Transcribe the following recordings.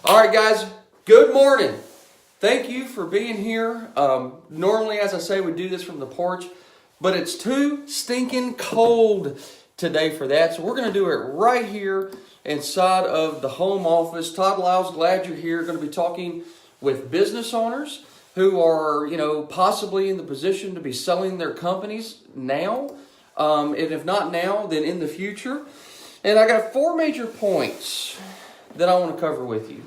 All right, guys, good morning. Thank you for being here. Normally, as I say, we do this from the porch, but it's too stinking cold today for that. So we're going to do it right here inside of the home office. Todd, Liles, glad you're here. Going to be talking with business owners who are, possibly in the position to be selling their companies now. And if not now, then in the future. And I got 4 major points that I want to cover with you.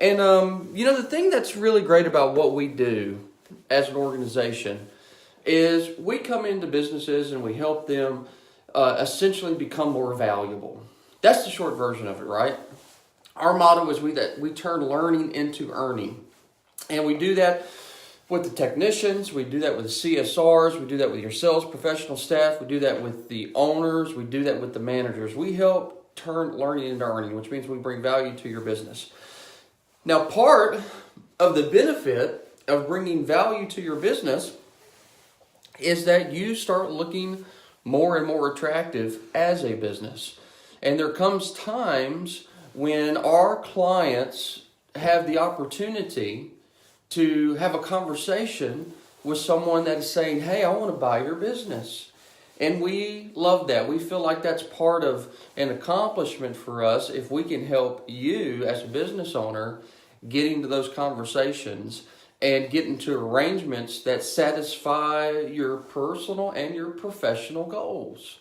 And, the thing that's really great about what we do as an organization is we come into businesses and we help them essentially become more valuable. That's the short version of it, right? Our motto is we turn learning into earning. And we do that with the technicians, we do that with the CSRs, we do that with your sales professional staff, we do that with the owners, we do that with the managers. We help turn learning into earning, which means we bring value to your business. Now, part of the benefit of bringing value to your business is that you start looking more and more attractive as a business. And there comes times when our clients have the opportunity to have a conversation with someone that is saying, hey, I want to buy your business. And we love that. We feel like that's part of an accomplishment for us if we can help you as a business owner get into those conversations and get into arrangements that satisfy your personal and your professional goals.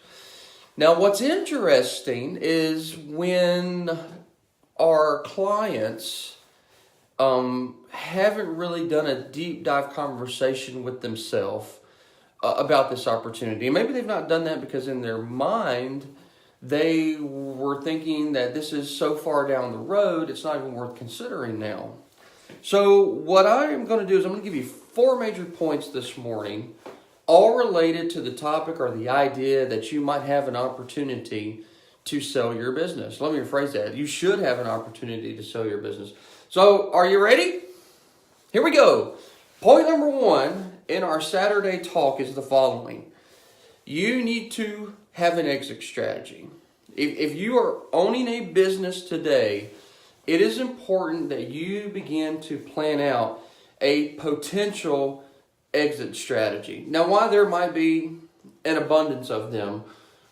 Now, what's interesting is when our clients haven't really done a deep dive conversation with themselves about this opportunity. And maybe they've not done that because in their mind, they were thinking that this is so far down the road, it's not even worth considering now. So what I am going to do is I'm going to give you 4 major points this morning, all related to the topic or the idea that you might have an opportunity to sell your business. Let me rephrase that. You should have an opportunity to sell your business. So are you ready? Here we go. Point number 1 in our Saturday talk is the following. You need to have an exit strategy. If you are owning a business today, it is important that you begin to plan out a potential exit strategy. Now, while there might be an abundance of them,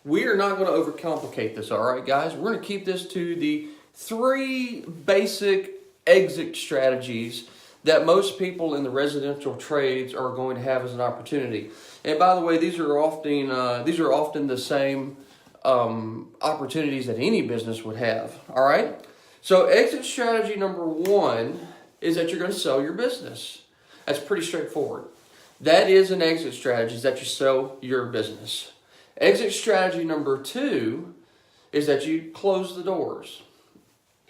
we are not going to overcomplicate this, all right, guys? We're going to keep this to the 3 basic exit strategies that most people in the residential trades are going to have as an opportunity. And by the way, these are often the same opportunities that any business would have. All right. So exit strategy number 1 is that you're going to sell your business. That's pretty straightforward. That is an exit strategy, is that you sell your business. Exit strategy number 2 is that you close the doors.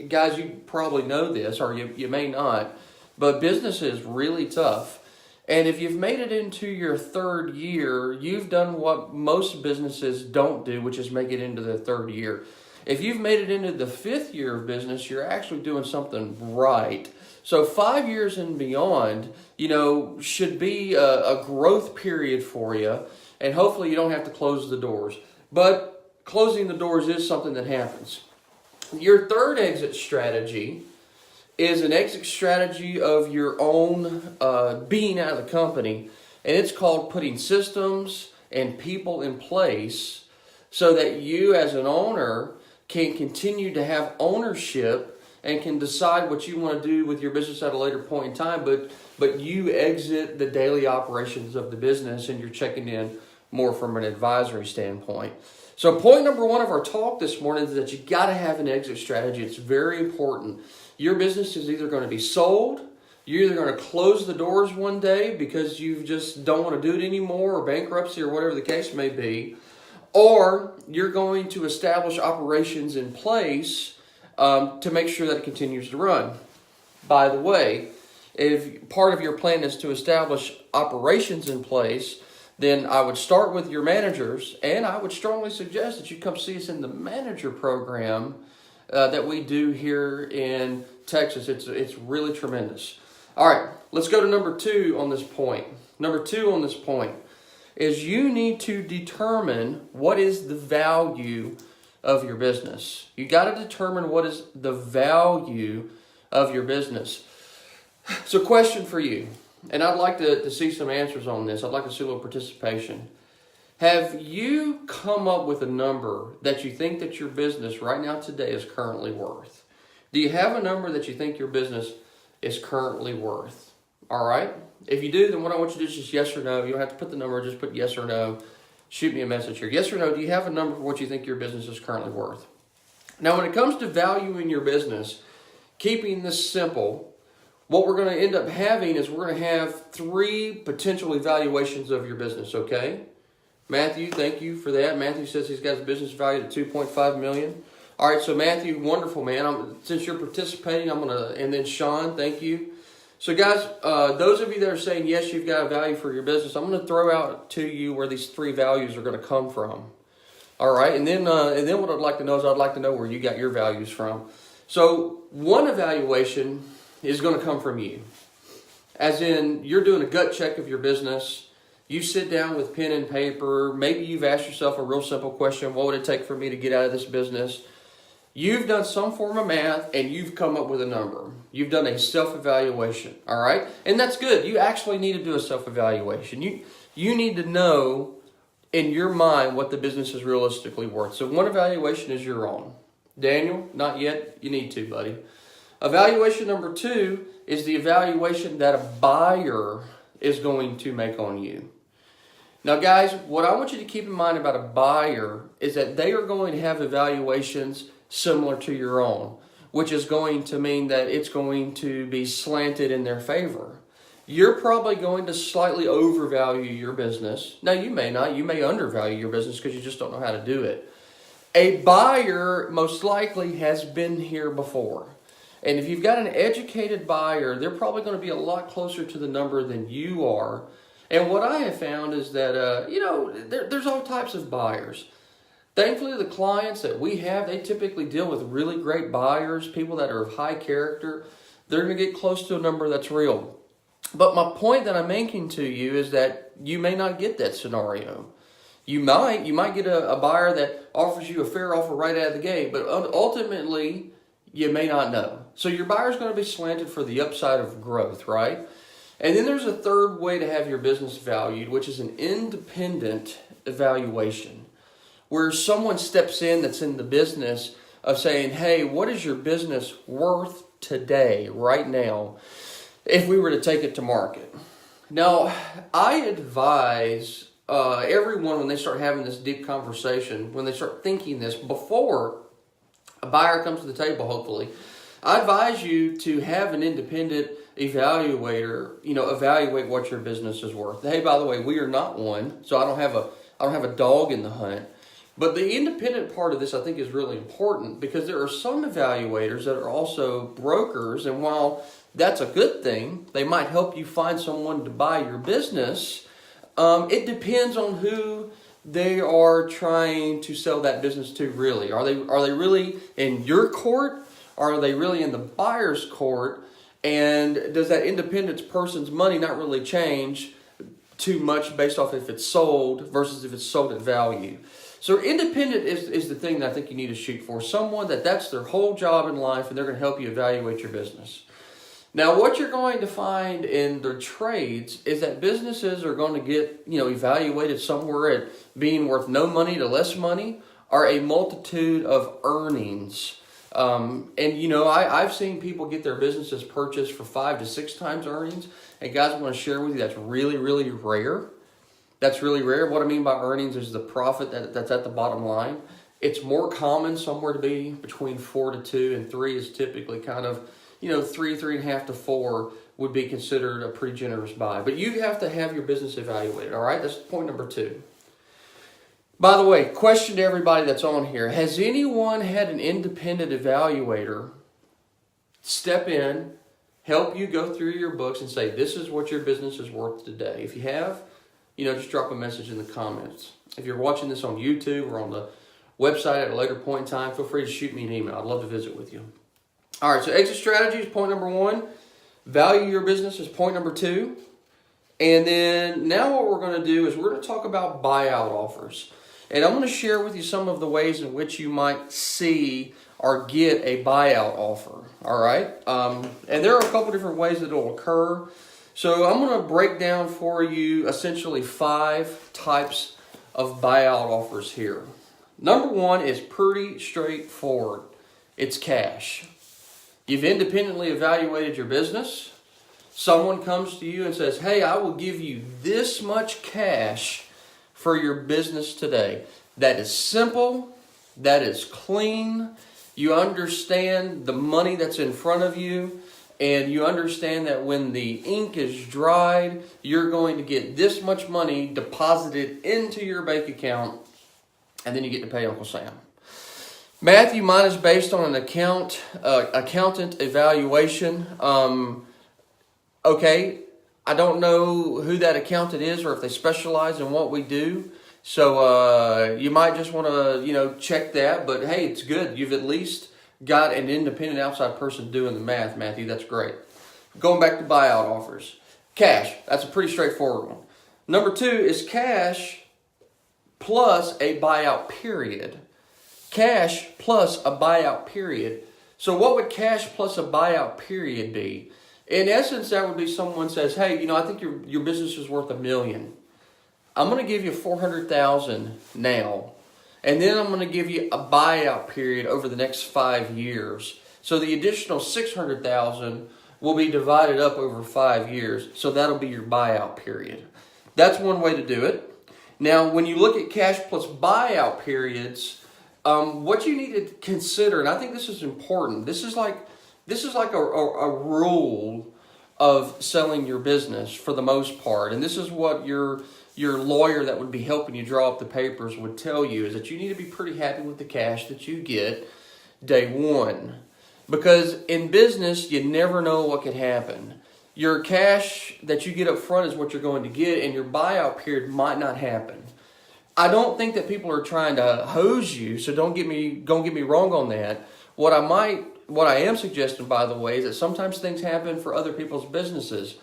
Guys, you probably know this, or you may not, but business is really tough. And if you've made it into your 3rd year, you've done what most businesses don't do, which is make it into their 3rd year. If you've made it into the 5th year of business, you're actually doing something right. So 5 years and beyond, should be a growth period for you. And hopefully you don't have to close the doors. But closing the doors is something that happens. Your 3rd exit strategy is an exit strategy of your own being out of the company. And it's called putting systems and people in place so that you as an owner can continue to have ownership and can decide what you want to do with your business at a later point in time. But you exit the daily operations of the business and you're checking in more from an advisory standpoint. So point number 1 of our talk this morning is that you got to have an exit strategy. It's very important. Your business is either going to be sold, you're either going to close the doors one day because you just don't want to do it anymore, or bankruptcy, or whatever the case may be, or you're going to establish operations in place to make sure that it continues to run. By the way, if part of your plan is to establish operations in place, then I would start with your managers, and I would strongly suggest that you come see us in the manager program that we do here in Texas. It's really tremendous. All right, let's go to number 2 on this point. Number 2 on this point is you need to determine what is the value of your business. You got to determine what is the value of your business. So question for you, and I'd like to see some answers on this. I'd like to see a little participation. Have you come up with a number that you think that your business right now today is currently worth? Do you have a number that you think your business is currently worth? All right. If you do, then what I want you to do is just yes or no. You don't have to put the number, just put yes or no. Shoot me a message here. Yes or no, do you have a number for what you think your business is currently worth? Now, when it comes to valuing your business, keeping this simple, what we're going to end up having is we're going to have 3 potential evaluations of your business, okay? Matthew, thank you for that. Matthew says he's got his business valued at $2.5 million. All right, so Matthew, wonderful, man. Since you're participating, and then Sean, thank you. So guys, those of you that are saying, yes, you've got a value for your business, I'm going to throw out to you where these 3 values are going to come from. All right, and then what I'd like to know is I'd like to know where you got your values from. So one evaluation is going to come from you. As in, you're doing a gut check of your business. You sit down with pen and paper. Maybe you've asked yourself a real simple question. What would it take for me to get out of this business? You've done some form of math and you've come up with a number. You've done a self-evaluation, all right? And that's good. You actually need to do a self-evaluation. You need to know in your mind what the business is realistically worth. So one evaluation is your own. Daniel, not yet. You need to, buddy. Evaluation number 2 is the evaluation that a buyer is going to make on you. Now, guys, what I want you to keep in mind about a buyer is that they are going to have evaluations similar to your own, which is going to mean that it's going to be slanted in their favor. You're probably going to slightly overvalue your business. Now, you may not. You may undervalue your business because you just don't know how to do it. A buyer most likely has been here before. And if you've got an educated buyer, they're probably going to be a lot closer to the number than you are. And what I have found is that, there's all types of buyers. Thankfully, the clients that we have, they typically deal with really great buyers, people that are of high character. They're going to get close to a number that's real. But my point that I'm making to you is that you may not get that scenario. You might get a buyer that offers you a fair offer right out of the gate, but ultimately, you may not know. So your buyer's going to be slanted for the upside of growth, right? And then there's a third way to have your business valued, which is an independent evaluation, where someone steps in that's in the business of saying, hey, what is your business worth today, right now, if we were to take it to market? Now, I advise everyone when they start having this deep conversation, when they start thinking this before a buyer comes to the table, hopefully, I advise you to have an independent evaluator, evaluate what your business is worth. Hey, by the way, we are not one, so I don't have a dog in the hunt. But the independent part of this, I think, is really important because there are some evaluators that are also brokers, and while that's a good thing, they might help you find someone to buy your business. It depends on who they are trying to sell that business to. Really, are they really in your court? Are they really in the buyer's court? And does that independent person's money not really change too much based off if it's sold versus if it's sold at value? So independent is the thing that I think you need to shoot for. Someone that's their whole job in life and they're going to help you evaluate your business. Now, what you're going to find in the trades is that businesses are going to get, evaluated somewhere at being worth no money to less money or a multitude of earnings. I've seen people get their businesses purchased for 5 to 6 times earnings. And guys, I want to share with you that's really, really rare. That's really rare. What I mean by earnings is the profit that's at the bottom line. It's more common somewhere to be between 4 to 2, and 3 is typically kind of, 3.5 to 4 would be considered a pretty generous buy. But you have to have your business evaluated, all right? That's point number 2. By the way, question to everybody that's on here. Has anyone had an independent evaluator step in, help you go through your books and say, this is what your business is worth today? If you have, just drop a message in the comments. If you're watching this on YouTube or on the website at a later point in time, feel free to shoot me an email. I'd love to visit with you. All right, so exit strategy is point number 1. Value your business is point number 2. And then now what we're going to do is we're going to talk about buyout offers. And I'm going to share with you some of the ways in which you might see or get a buyout offer. All right. And there are a couple different ways that it will occur. So I'm going to break down for you essentially 5 types of buyout offers here. Number 1 is pretty straightforward. It's cash. You've independently evaluated your business. Someone comes to you and says, hey, I will give you this much cash for your business today. That is simple. That is clean. You understand the money that's in front of you. And you understand that when the ink is dried, you're going to get this much money deposited into your bank account. And then you get to pay Uncle Sam. Matthew, mine is based on an accountant evaluation. Okay, I don't know who that accountant is or if they specialize in what we do. So you might just want to, check that. But hey, it's good. You've at least got an independent outside person doing the math, Matthew. That's great. Going back to buyout offers. Cash. That's a pretty straightforward one. Number 2 is cash plus a buyout period. Cash plus a buyout period. So what would cash plus a buyout period be? In essence, that would be someone says, hey, I think your business is worth $1 million. I'm going to give you $400,000 now. And then I'm going to give you a buyout period over the next 5 years. So the additional $600,000 will be divided up over 5 years. So that'll be your buyout period. That's one way to do it. Now, when you look at cash plus buyout periods, what you need to consider, and I think this is important. This is like a rule of selling your business for the most part, and this is what your lawyer that would be helping you draw up the papers would tell you, is that you need to be pretty happy with the cash that you get day one. Because in business, you never know what could happen. Your cash that you get up front is what you're going to get, and your buyout period might not happen. I don't think that people are trying to hose you, so don't get me wrong on that. What I am suggesting, by the way, is that sometimes things happen for other people's businesses.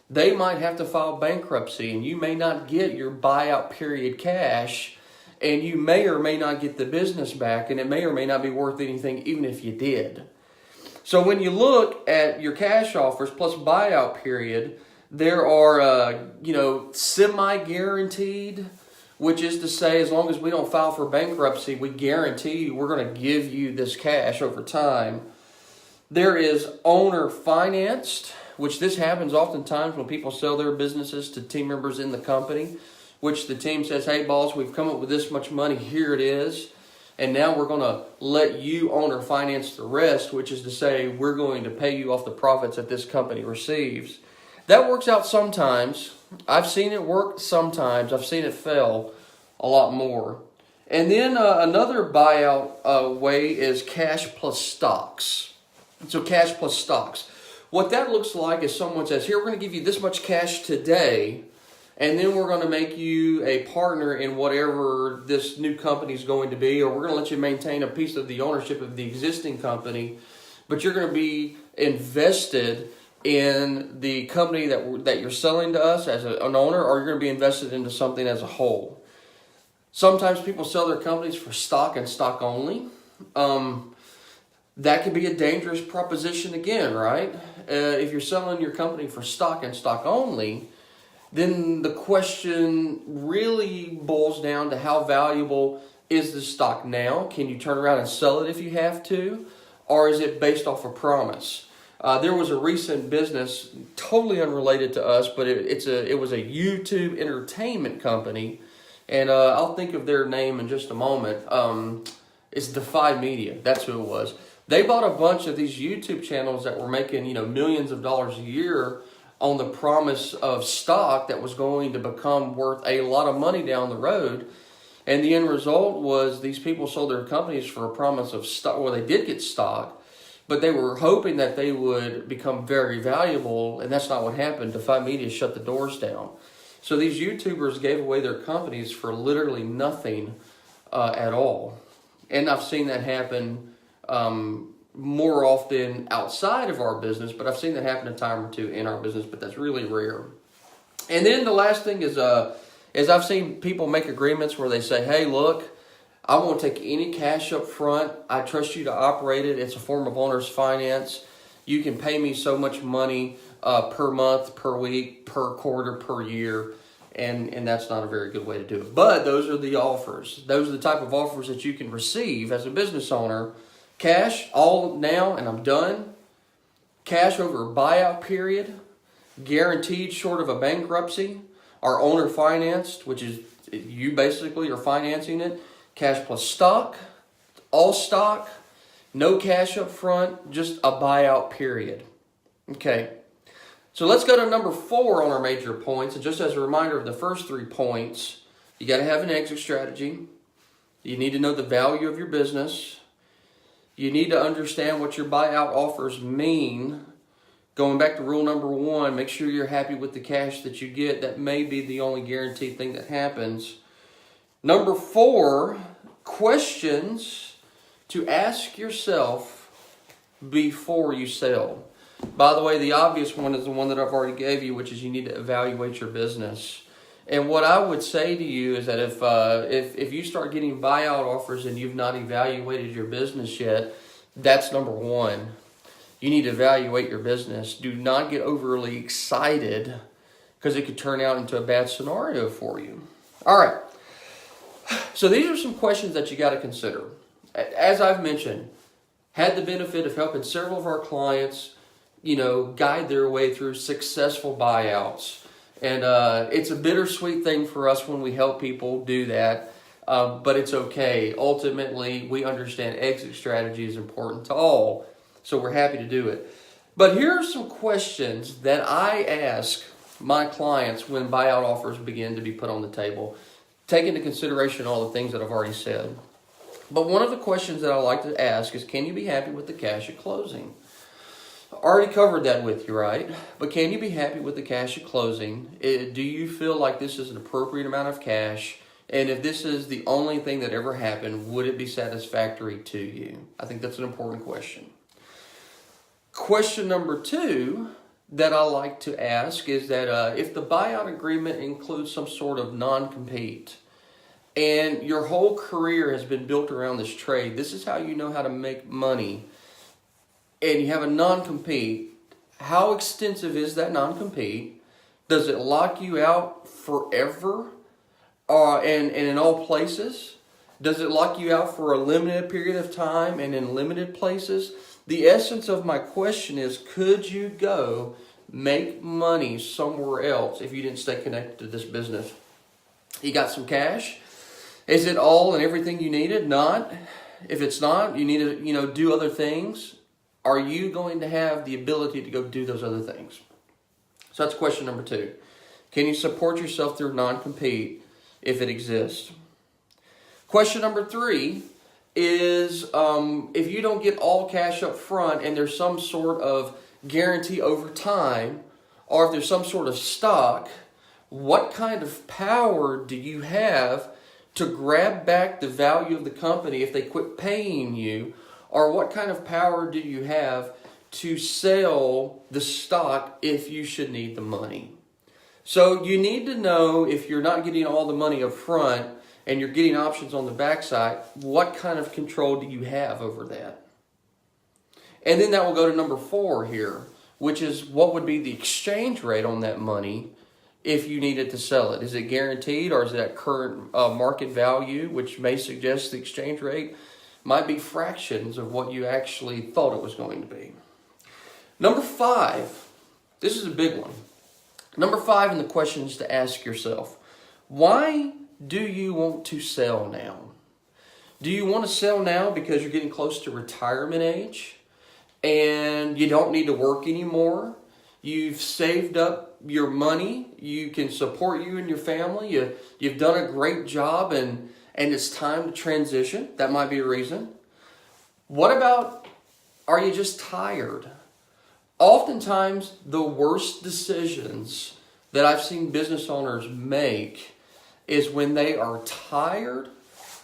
They might have to file bankruptcy, and you may not get your buyout period cash, and you may or may not get the business back, and it may or may not be worth anything even if you did. So when you look at your cash offers plus buyout period, there are, semi-guaranteed, which is to say, as long as we don't file for bankruptcy, we guarantee you we're going to give you this cash over time. There is owner financed, which this happens oftentimes when people sell their businesses to team members in the company, which the team says, hey, boss, we've come up with this much money, here it is. And now we're going to let you owner finance the rest, which is to say we're going to pay you off the profits that this company receives. That works out sometimes. I've seen it work sometimes. I've seen it fail a lot more. And then another buyout way is cash plus stocks. So cash plus stocks. What that looks like is someone says, here, we're going to give you this much cash today, and then we're going to make you a partner in whatever this new company is going to be, or we're going to let you maintain a piece of the ownership of the existing company, but you're going to be invested in the company that you're selling to us as an owner, or you're going to be invested into something as a whole. Sometimes people sell their companies for stock and stock only. That could be a dangerous proposition again, right? If you're selling your company for stock and stock only, then the question really boils down to how valuable is the stock now? Can you turn around and sell it if you have to? Or is it based off a promise? There was a recent business, totally unrelated to us, but it was a YouTube entertainment company, and I'll think of their name in just a moment. It's Defy Media. That's who it was. They bought a bunch of these YouTube channels that were making, millions of dollars a year on the promise of stock that was going to become worth a lot of money down the road. And the end result was these people sold their companies for a promise of stock. Well, they did get stock, but they were hoping that they would become very valuable, and that's not what happened. Defy Media shut the doors down. So these YouTubers gave away their companies for literally nothing at all. And I've seen that happen more often outside of our business, but I've seen that happen a time or two in our business, but that's really rare. And then the last thing is I've seen people make agreements where they say, hey, look, I won't take any cash up front. I trust you to operate it. It's a form of owner's finance. You can pay me so much money per month, per week, per quarter, per year. And that's not a very good way to do it. But those are the offers. Those are the type of offers that you can receive as a business owner. Cash, all now, and I'm done. Cash over a buyout period. Guaranteed short of a bankruptcy. Our owner financed, which is you basically are financing it. Cash plus stock, all stock, no cash up front, just a buyout period. Okay, so let's go to number 4 on our major points. And just as a reminder of the first 3 points, you got to have an exit strategy. You need to know the value of your business. You need to understand what your buyout offers mean. Going back to rule number 1, make sure you're happy with the cash that you get. That may be the only guaranteed thing that happens. Number 4, questions to ask yourself before you sell. By the way, the obvious one is the one that I've already gave you, which is you need to evaluate your business. And what I would say to you is that if you start getting buyout offers and you've not evaluated your business yet, that's number 1. You need to evaluate your business. Do not get overly excited because it could turn out into a bad scenario for you. All right. So these are some questions that you got to consider. As I've mentioned, had the benefit of helping several of our clients, guide their way through successful buyouts. And it's a bittersweet thing for us when we help people do that, but it's okay. Ultimately, we understand exit strategy is important to all, so we're happy to do it. But here are some questions that I ask my clients when buyout offers begin to be put on the table. Take into consideration all the things that I've already said. But one of the questions that I like to ask is, can you be happy with the cash at closing? I already covered that with you, right? But can you be happy with the cash at closing? Do you feel like this is an appropriate amount of cash? And if this is the only thing that ever happened, would it be satisfactory to you? I think that's an important question. Question number 2 that I like to ask is that if the buyout agreement includes some sort of non-compete and your whole career has been built around this trade, this is how you know how to make money, and you have a non-compete, how extensive is that non-compete? Does it lock you out forever and in all places? Does it lock you out for a limited period of time and in limited places? The essence of my question is, could you go make money somewhere else if you didn't stay connected to this business? You got some cash? Is it all and everything you needed? Not. If it's not, you need to, do other things. Are you going to have the ability to go do those other things? So that's question number 2. Can you support yourself through non-compete if it exists? Question number 3 is if you don't get all cash up front and there's some sort of guarantee over time, or if there's some sort of stock, what kind of power do you have to grab back the value of the company if they quit paying you? Or what kind of power do you have to sell the stock if you should need the money? So you need to know, if you're not getting all the money up front and you're getting options on the backside, what kind of control do you have over that? And then that will go to number 4 here, which is what would be the exchange rate on that money if you needed to sell it. Is it guaranteed, or is it at current market value, which may suggest the exchange rate might be fractions of what you actually thought it was going to be. Number 5, this is a big one. Number 5 in the questions to ask yourself: why do you want to sell now? Do you want to sell now because you're getting close to retirement age and you don't need to work anymore? You've saved up your money. You can support you and your family. You've done a great job and it's time to transition. That might be a reason. What about, are you just tired? Oftentimes, the worst decisions that I've seen business owners make is when they are tired,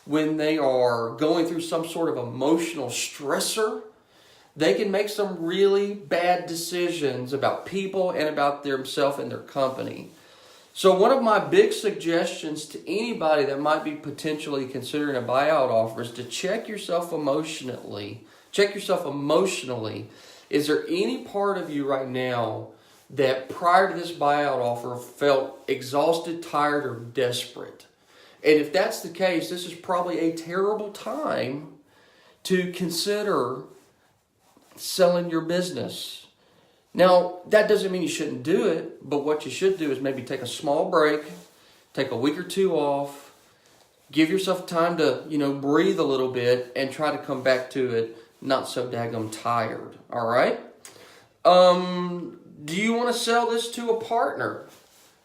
when they are going through some sort of emotional stressor. They can make some really bad decisions about people and about themselves and their company. So one of my big suggestions to anybody that might be potentially considering a buyout offer is to check yourself emotionally. Check yourself emotionally. Is there any part of you right now that prior to this buyout offer felt exhausted, tired, or desperate? And if that's the case, this is probably a terrible time to consider selling your business. Now, that doesn't mean you shouldn't do it, but what you should do is maybe take a small break, take a week or two off, give yourself time to, breathe a little bit and try to come back to it not so daggum tired, all right? Do you want to sell this to a partner?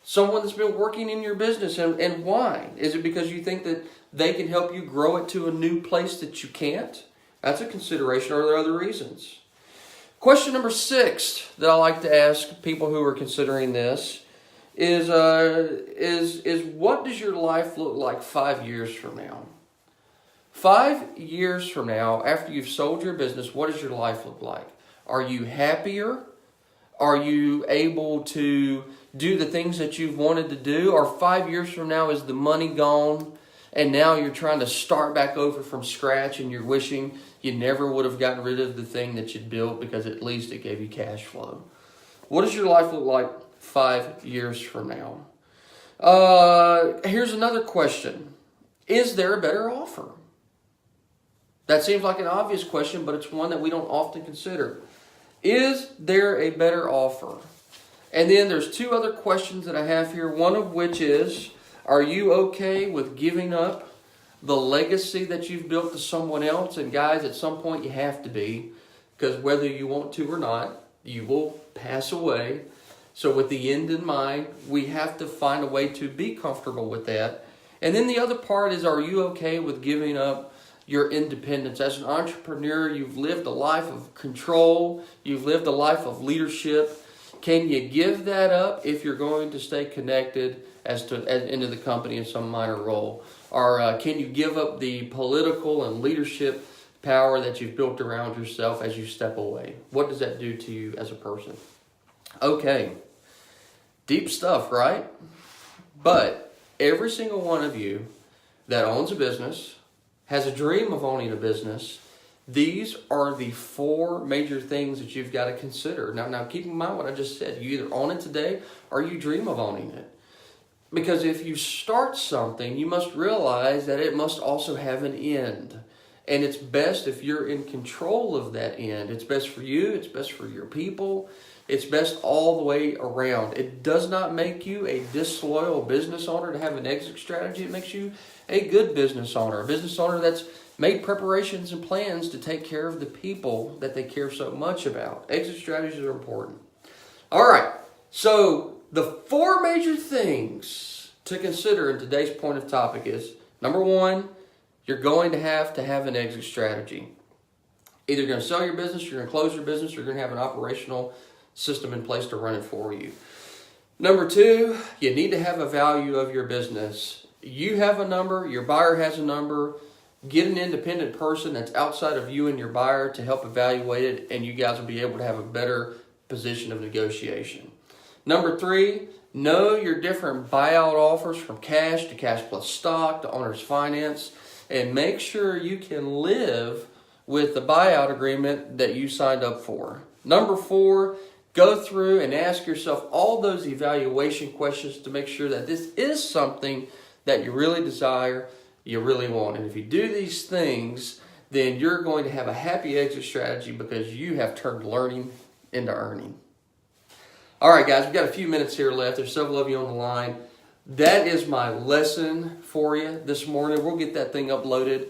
Someone that's been working in your business, and why? Is it because you think that they can help you grow it to a new place that you can't? That's a consideration, or are there other reasons? Question number 6 that I like to ask people who are considering this is what does your life look like 5 years from now? 5 years from now, after you've sold your business, what does your life look like? Are you happier? Are you able to do the things that you've wanted to do? Or 5 years from now, is the money gone and now you're trying to start back over from scratch and you're wishing you never would have gotten rid of the thing that you'd built because at least it gave you cash flow? What does your life look like 5 years from now? Here's another question. Is there a better offer? That seems like an obvious question, but it's one that we don't often consider. Is there a better offer? And then there's 2 other questions that I have here, one of which is, are you okay with giving up the legacy that you've built to someone else? And guys, at some point you have to be, because whether you want to or not, you will pass away. So with the end in mind, we have to find a way to be comfortable with that. And then the other part is, are you okay with giving up your independence? As an entrepreneur, you've lived a life of control. You've lived a life of leadership. Can you give that up if you're going to stay connected into the company in some minor role? Or can you give up the political and leadership power that you've built around yourself as you step away? What does that do to you as a person? Okay, deep stuff, right? But every single one of you that owns a business, has a dream of owning a business, these are the 4 major things that you've got to consider. Now keep in mind what I just said. You either own it today or you dream of owning it. Because if you start something, you must realize that it must also have an end. And it's best if you're in control of that end. It's best for you. It's best for your people. It's best all the way around. It does not make you a disloyal business owner to have an exit strategy. It makes you a good business owner. A business owner that's made preparations and plans to take care of the people that they care so much about. Exit strategies are important. All right. So the 4 major things to consider in today's point of topic is, number 1, you're going to have an exit strategy. Either you're going to sell your business, you're going to close your business, or you're going to have an operational system in place to run it for you. Number 2, you need to have a value of your business. You have a number, your buyer has a number. Get an independent person that's outside of you and your buyer to help evaluate it, and you guys will be able to have a better position of negotiation. Number 3, know your different buyout offers, from cash to cash plus stock to owner's finance, and make sure you can live with the buyout agreement that you signed up for. Number 4, go through and ask yourself all those evaluation questions to make sure that this is something that you really desire, you really want. And if you do these things, then you're going to have a happy exit strategy because you have turned learning into earning. All right, guys, we've got a few minutes here left. There's several of you on the line. That is my lesson for you this morning. We'll get that thing uploaded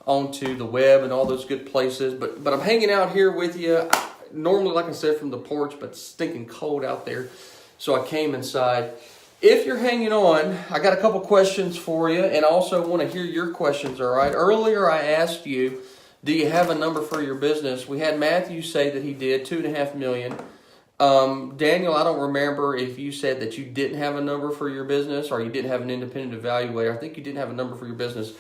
onto the web and all those good places. But I'm hanging out here with you. Normally, like I said, from the porch, but it's stinking cold out there. So I came inside. If you're hanging on, I got a couple questions for you, and I also want to hear your questions, all right? Earlier, I asked you, do you have a number for your business? We had Matthew say that he did, $2.5 million. Daniel, I don't remember if you said that you didn't have a number for your business or you didn't have an independent evaluator. I think you didn't have a number for your business.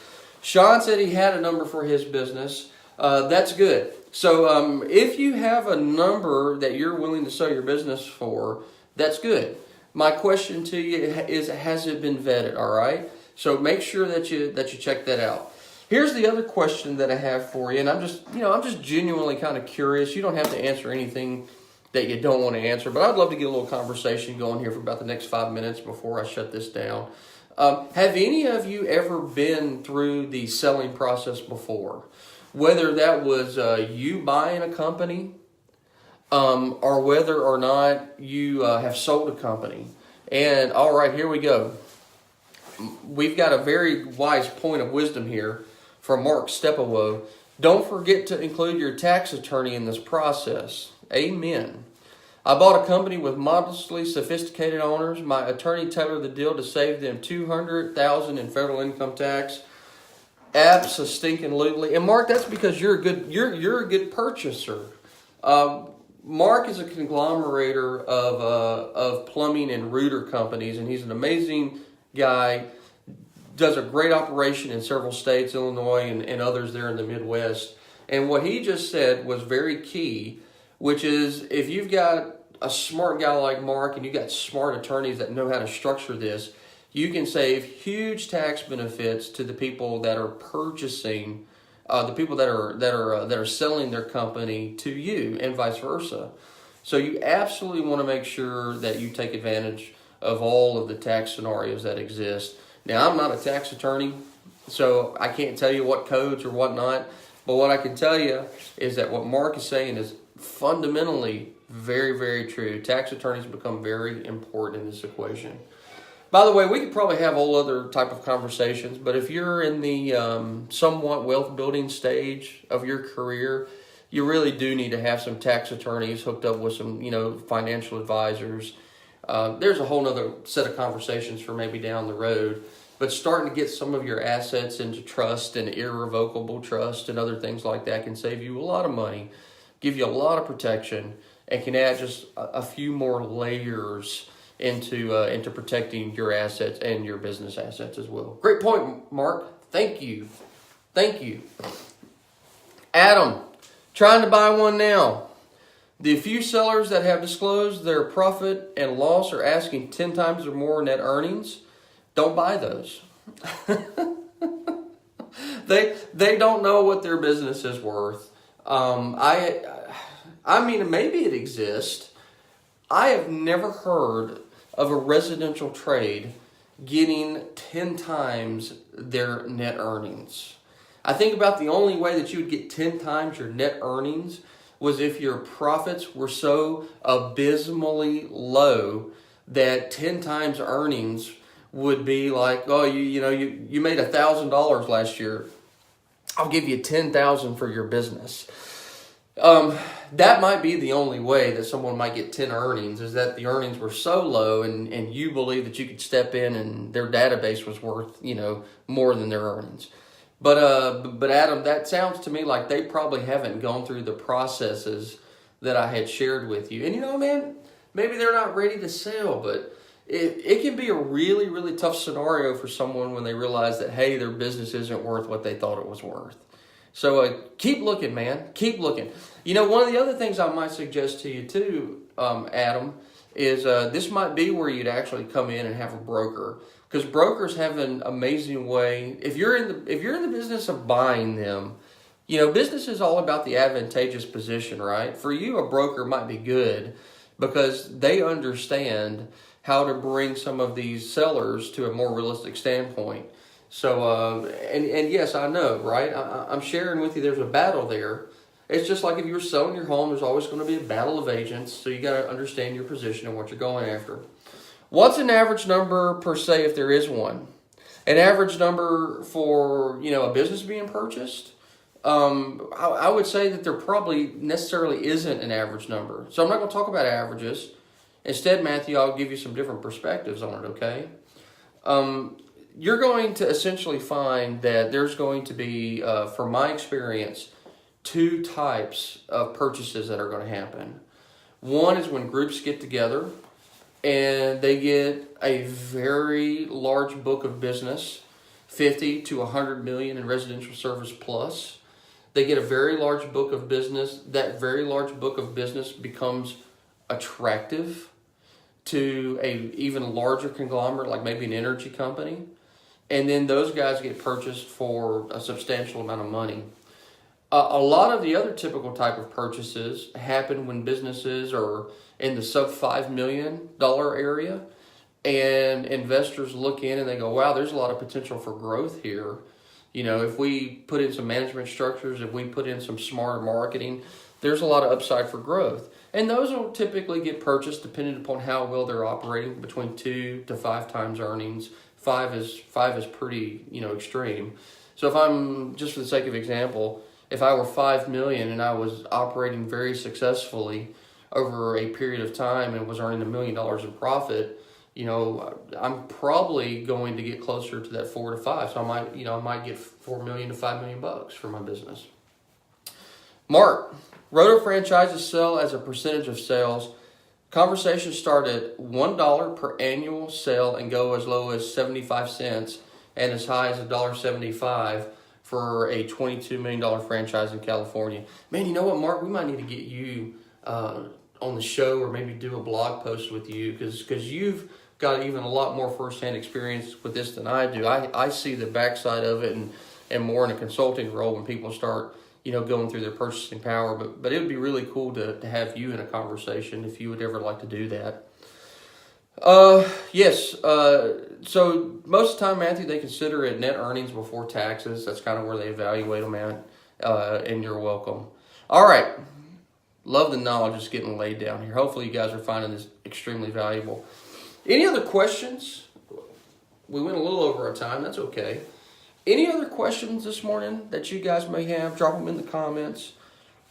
Sean said he had a number for his business. That's good. So if you have a number that you're willing to sell your business for, that's good. My question to you is, has it been vetted? All right. So make sure that you check that out. Here's the other question that I have for you, and I'm just genuinely kind of curious. You don't have to answer anything that you don't want to answer, but I'd love to get a little conversation going here for about the next 5 minutes before I shut this down. Have any of you ever been through the selling process before? Whether that was you buying a company, or whether or not you have sold a company. And all right, here we go. We've got a very wise point of wisdom here from Mark Stepawow. Don't forget to include your tax attorney in this process. Amen. I bought a company with modestly sophisticated owners. My attorney tailored the deal to save them $200,000 in federal income tax. Abso-stinking-lutely. And Mark, that's because you're a good purchaser. Mark is a conglomerator of plumbing and rooter companies, and he's an amazing guy. Does a great operation in several states, Illinois and others there in the Midwest. And what he just said was very key, which is if you've got a smart guy like Mark and you've got smart attorneys that know how to structure this, you can save huge tax benefits to the people that are purchasing, the people that are selling their company to you, and vice versa. So you absolutely want to make sure that you take advantage of all of the tax scenarios that exist. Now, I'm not a tax attorney, so I can't tell you what codes or whatnot, but what I can tell you is that what Mark is saying is fundamentally very, very true. Tax attorneys become very important in this equation. By the way, we could probably have all other type of conversations, but if you're in the somewhat wealth building stage of your career, you really do need to have some tax attorneys hooked up with some, financial advisors. There's a whole other set of conversations for maybe down the road, but starting to get some of your assets into trust and irrevocable trust and other things like that can save you a lot of money, give you a lot of protection, and can add just a few more layers into protecting your assets and your business assets as well. Great point, Mark. Thank you. Adam, trying to buy one now. The few sellers that have disclosed their profit and loss are asking 10 times or more net earnings. Don't buy those. They don't know what their business is worth. I mean, maybe it exists. I have never heard of a residential trade getting 10 times their net earnings. I think about the only way that you would get 10 times your net earnings was if your profits were so abysmally low that 10 times earnings would be like, oh, you made $1,000 last year. I'll give you $10,000 for your business. That might be the only way that someone might get 10 earnings, is that the earnings were so low and you believe that you could step in and their database was worth, more than their earnings. But Adam, that sounds to me like they probably haven't gone through the processes that I had shared with you. And man, maybe they're not ready to sell, but it can be a really, really tough scenario for someone when they realize that, hey, their business isn't worth what they thought it was worth. So keep looking, man. Keep looking. One of the other things I might suggest to you too, Adam, is this might be where you'd actually come in and have a broker. Because brokers have an amazing way. If you're in the business of buying them, business is all about the advantageous position, right? For you, a broker might be good because they understand how to bring some of these sellers to a more realistic standpoint. So, and yes, I know, right? I'm sharing with you. There's a battle there. It's just like if you were selling your home, there's always going to be a battle of agents. So you got to understand your position and what you're going after. What's an average number per se, if there is one? An average number for, a business being purchased? I would say that there probably necessarily isn't an average number. So I'm not going to talk about averages. Instead, Matthew, I'll give you some different perspectives on it, okay? You're going to essentially find that there's going to be, from my experience, two types of purchases that are going to happen. One is when groups get together and they get a very large book of business, 50 to 100 million in residential service plus. They get a very large book of business. That very large book of business becomes attractive to a even larger conglomerate, like maybe an energy company, and then those guys get purchased for a substantial amount of money. A lot of the other typical type of purchases happen when businesses are in the sub $5 million area, and investors look in and they go, wow, there's a lot of potential for growth here. You know, if we put in some management structures, if we put in some smarter marketing, there's a lot of upside for growth. And those will typically get purchased depending upon how well they're operating, between 2 to 5 times earnings. Five is pretty, extreme. So if I'm, just for the sake of example, if I were 5 million and I was operating very successfully over a period of time and was earning $1 million in profit, I'm probably going to get closer to that 4 to 5. So I might get 4 million to 5 million bucks for my business. Mark, roto franchises sell as a percentage of sales. Conversations start at $1 per annual sale and go as low as 75 cents and as high as $1.75 for a $22 million franchise in California. Man, you know what, Mark? We might need to get you on the show, or maybe do a blog post with you, because you've got even a lot more firsthand experience with this than I do. I see the backside of it and more in a consulting role when people start going through their purchasing power. But it would be really cool to have you in a conversation if you would ever like to do that. Yes. So most of the time, Matthew, they consider it net earnings before taxes. That's kind of where they evaluate them at. And you're welcome. All right. Love the knowledge that's getting laid down here. Hopefully you guys are finding this extremely valuable. Any other questions? We went a little over our time. That's okay. Any other questions this morning that you guys may have? Drop them in the comments.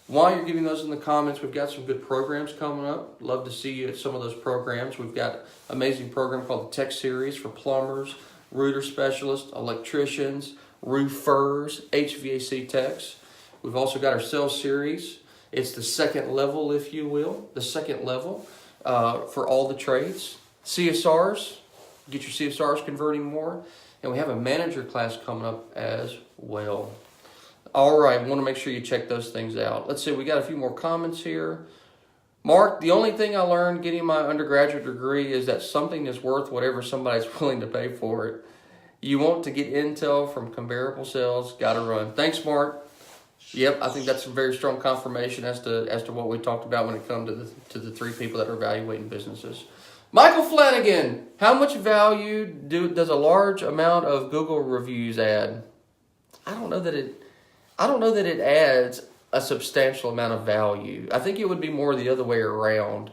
While you're giving those in the comments, we've got some good programs coming up. Love to see you at some of those programs. We've got an amazing program called the Tech Series for plumbers, rooter specialists, electricians, roofers, HVAC techs. We've also got our sales series. It's the second level, if you will, for all the trades. CSRs, get your CSRs converting more. And we have a manager class coming up as well. All right, want to make sure you check those things out. Let's see, we got a few more comments here. Mark, the only thing I learned getting my undergraduate degree is that something is worth whatever somebody's willing to pay for it. You want to get intel from comparable sales, got to run. Thanks, Mark. Yep, I think that's a very strong confirmation as to what we talked about when it comes to the 3 people that are evaluating businesses. Michael Flanagan, how much value does a large amount of Google reviews add? I don't know that it adds a substantial amount of value. I think it would be more the other way around,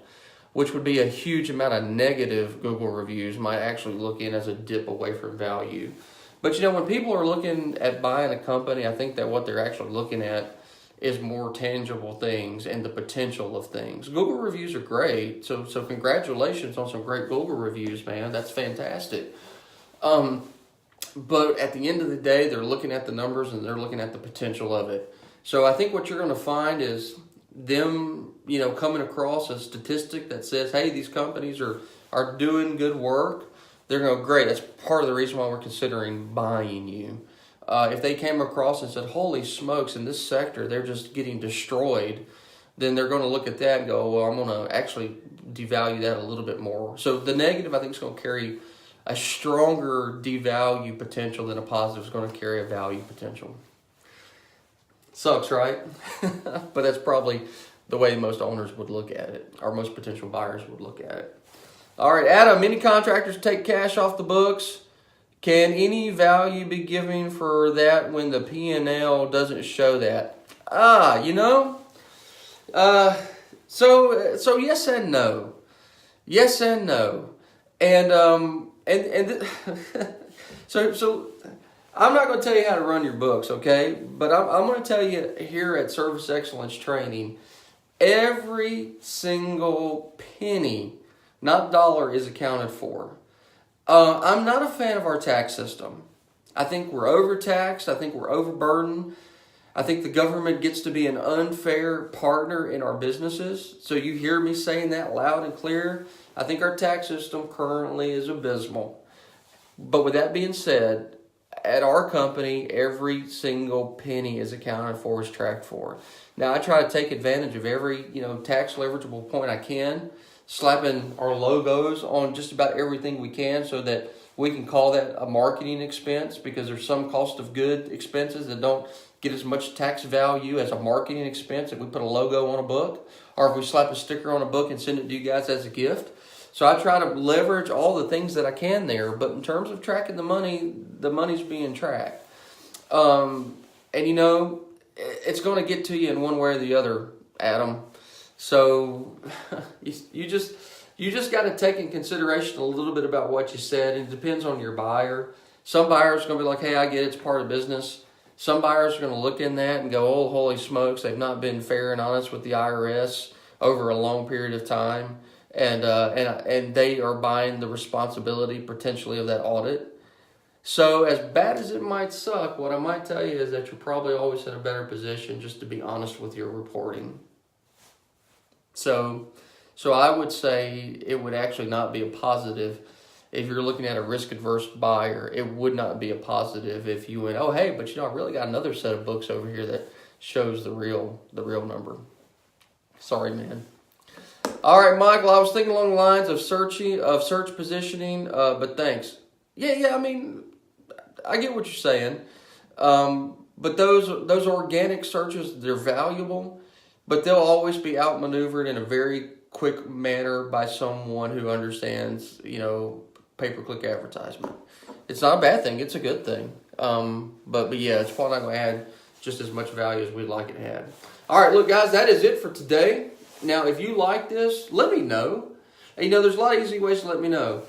which would be a huge amount of negative Google reviews might actually look in as a dip away from value. But when people are looking at buying a company, I think that what they're actually looking at is more tangible things and the potential of things. Google reviews are great, so congratulations on some great Google reviews, man. That's fantastic. But at the end of the day, they're looking at the numbers and they're looking at the potential of it. So I think what you're going to find is them, coming across a statistic that says, hey, these companies are doing good work. They're going to go, great. That's part of the reason why we're considering buying you. If they came across and said, holy smokes, in this sector, they're just getting destroyed, then they're going to look at that and go, well, I'm going to actually devalue that a little bit more. So the negative, I think, is going to carry a stronger devalue potential than a positive is going to carry a value potential. Sucks, right? But that's probably the way most owners would look at it, or most potential buyers would look at it. All right, Adam, many contractors take cash off the books. Can any value be given for that when the P&L doesn't show that? So yes and no. Yes and no. And so I'm not going to tell you how to run your books, okay? But I'm going to tell you here at Service Excellence Training, every single penny, not dollar, is accounted for. I'm not a fan of our tax system. I think we're overtaxed. I think we're overburdened. I think the government gets to be an unfair partner in our businesses. So you hear me saying that loud and clear. I think our tax system currently is abysmal. But with that being said, at our company, every single penny is accounted for, is tracked for. Now, I try to take advantage of every, tax leverageable point I can, slapping our logos on just about everything we can so that we can call that a marketing expense, because there's some cost of good expenses that don't get as much tax value as a marketing expense if we put a logo on a book, or if we slap a sticker on a book and send it to you guys as a gift. So I try to leverage all the things that I can there. But in terms of tracking the money's being tracked. And it's going to get to you in one way or the other, Adam. So you just got to take in consideration a little bit about what you said. And it depends on your buyer. Some buyers are going to be like, hey, I get it, it's part of business. Some buyers are going to look in that and go, oh, holy smokes, they've not been fair and honest with the IRS over a long period of time. And they are buying the responsibility potentially of that audit. So as bad as it might suck, what I might tell you is that you're probably always in a better position just to be honest with your reporting. So I would say it would actually not be a positive if you're looking at a risk-adverse buyer. It would not be a positive if you went, oh, hey, but I really got another set of books over here that shows the real number. Sorry, man. All right, Michael, I was thinking along the lines of search positioning, but thanks. Yeah, I mean, I get what you're saying. But those organic searches, they're valuable, but they'll always be outmaneuvered in a very quick manner by someone who understands, pay-per-click advertisement. It's not a bad thing. It's a good thing. But yeah, it's probably not going to add just as much value as we'd like it to have. All right, look, guys, that is it for today. Now, if you like this, let me know. And, there's a lot of easy ways to let me know.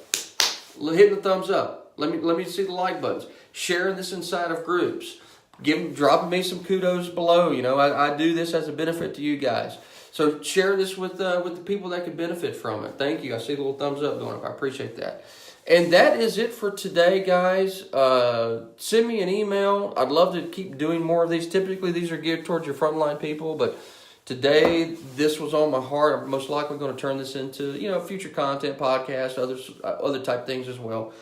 Hitting the thumbs up. Let me see the like buttons. Sharing this inside of groups. Dropping me some kudos below. I do this as a benefit to you guys. So share this with the people that could benefit from it. Thank you. I see the little thumbs up going up. I appreciate that. And that is it for today, guys. Send me an email. I'd love to keep doing more of these. Typically, these are geared towards your frontline people, but today, this was on my heart. I'm most likely going to turn this into, future content, podcast, other type things as well.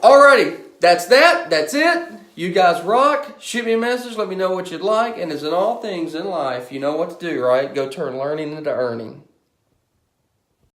Alrighty, that's it. You guys rock. Shoot me a message. Let me know what you'd like. And as in all things in life, you know what to do, right? Go turn learning into earning.